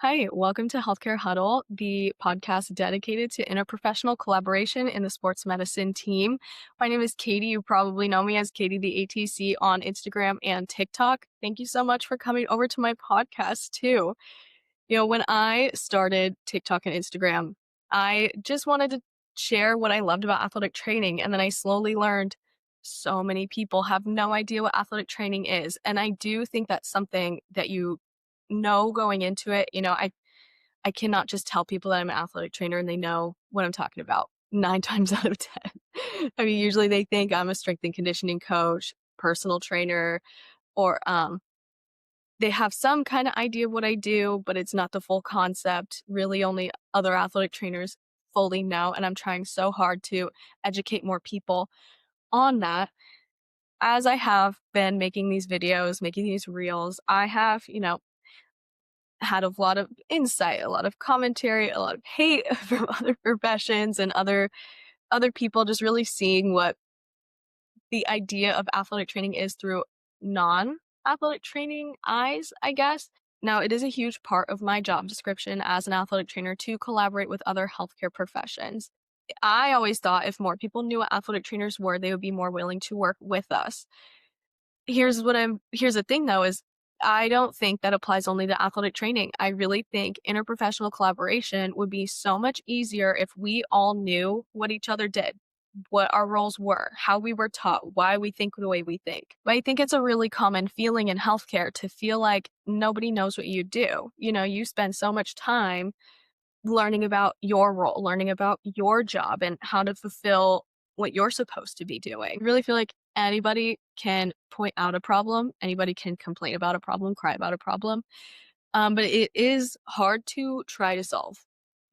Hi, welcome to Healthcare Huddle, the podcast dedicated to interprofessional collaboration in the sports medicine team. My name is Katie. You probably know me as Katie the ATC on Instagram and TikTok. Thank you so much for coming over to my podcast too. When I started TikTok and Instagram, I just wanted to share what I loved about athletic training. And then I slowly learned so many people have no idea what athletic training is. And I do think that's something that you know going into it. I cannot just tell people that I'm an athletic trainer and they know what I'm talking about 9 times out of 10. I mean, usually they think I'm a strength and conditioning coach, personal trainer, or they have some kind of idea of what I do, but it's not the full concept. Really, only other athletic trainers fully know. And I'm trying so hard to educate more people on that. As I have been making these videos, making these reels, I have, had a lot of insight, a lot of commentary, a lot of hate from other professions and other people just really seeing what the idea of athletic training is through non-athletic training eyes, I guess. Now, it is a huge part of my job description as an athletic trainer to collaborate with other healthcare professions. I always thought if more people knew what athletic trainers were, they would be more willing to work with us. Here's the thing though is I don't think that applies only to athletic training. I really think interprofessional collaboration would be so much easier if we all knew what each other did, what our roles were, how we were taught, why we think the way we think. But I think it's a really common feeling in healthcare to feel like nobody knows what you do. You spend so much time learning about your role, learning about your job and how to fulfill what you're supposed to be doing. I really feel like anybody can point out a problem, anybody can complain about a problem, cry about a problem. But it is hard to try to solve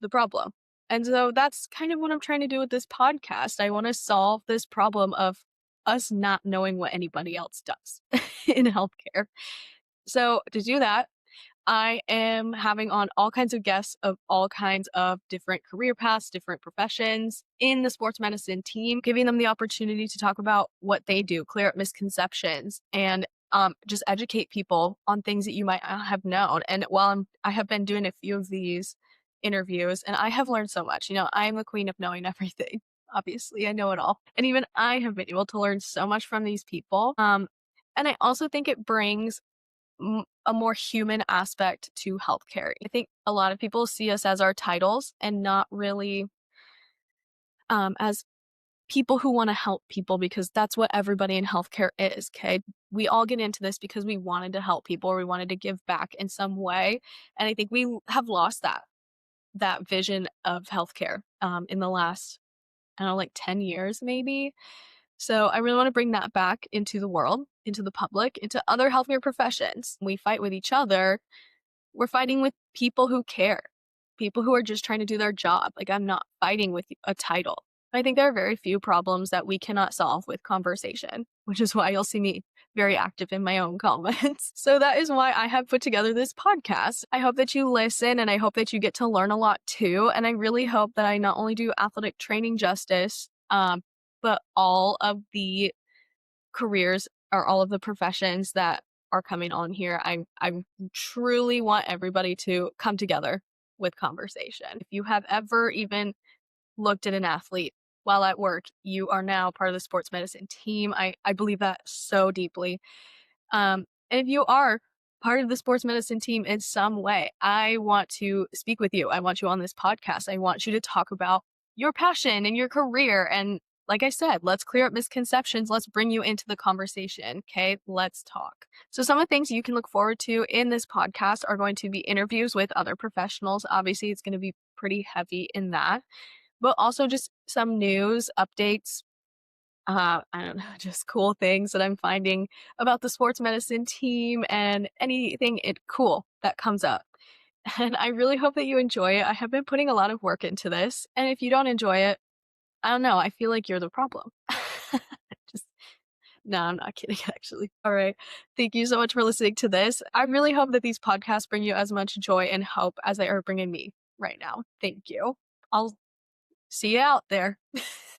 the problem. And so that's kind of what I'm trying to do with this podcast. I want to solve this problem of us not knowing what anybody else does in healthcare. So to do that, I am having on all kinds of guests of all kinds of different career paths, different professions in the sports medicine team, giving them the opportunity to talk about what they do, clear up misconceptions, and just educate people on things that you might not have known. And I have been doing a few of these interviews, and I have learned so much. I am the queen of knowing everything. Obviously, I know it all, and even I have been able to learn so much from these people. And I also think it brings a more human aspect to healthcare. I think a lot of people see us as our titles and not really as people who want to help people because that's what everybody in healthcare is. Okay. We all get into this because we wanted to help people or we wanted to give back in some way. And I think we have lost that vision of healthcare in the last, I don't know, like 10 years maybe. So I really want to bring that back into the world, into the public, into other healthcare professions. We fight with each other. We're fighting with people who care, people who are just trying to do their job. Like I'm not fighting with a title. I think there are very few problems that we cannot solve with conversation, which is why you'll see me very active in my own comments. So that is why I have put together this podcast. I hope that you listen and I hope that you get to learn a lot too. And I really hope that I not only do athletic training justice, but all of the careers or all of the professions that are coming on here. I truly want everybody to come together with conversation. If you have ever even looked at an athlete while at work, you are now part of the sports medicine team. I believe that so deeply. And if you are part of the sports medicine team in some way, I want to speak with you. I want you on this podcast. I want you to talk about your passion and your career. And like I said, let's clear up misconceptions. Let's bring you into the conversation. Okay, let's talk. So some of the things you can look forward to in this podcast are going to be interviews with other professionals. Obviously, it's going to be pretty heavy in that, but also just some news updates, I don't know, just cool things that I'm finding about the sports medicine team and anything cool that comes up. And I really hope that you enjoy it. I have been putting a lot of work into this. And if you don't enjoy it, I don't know, I feel like you're the problem. Just no, I'm not kidding, actually. All right. Thank you so much for listening to this. I really hope that these podcasts bring you as much joy and hope as they are bringing me right now. Thank you. I'll see you out there.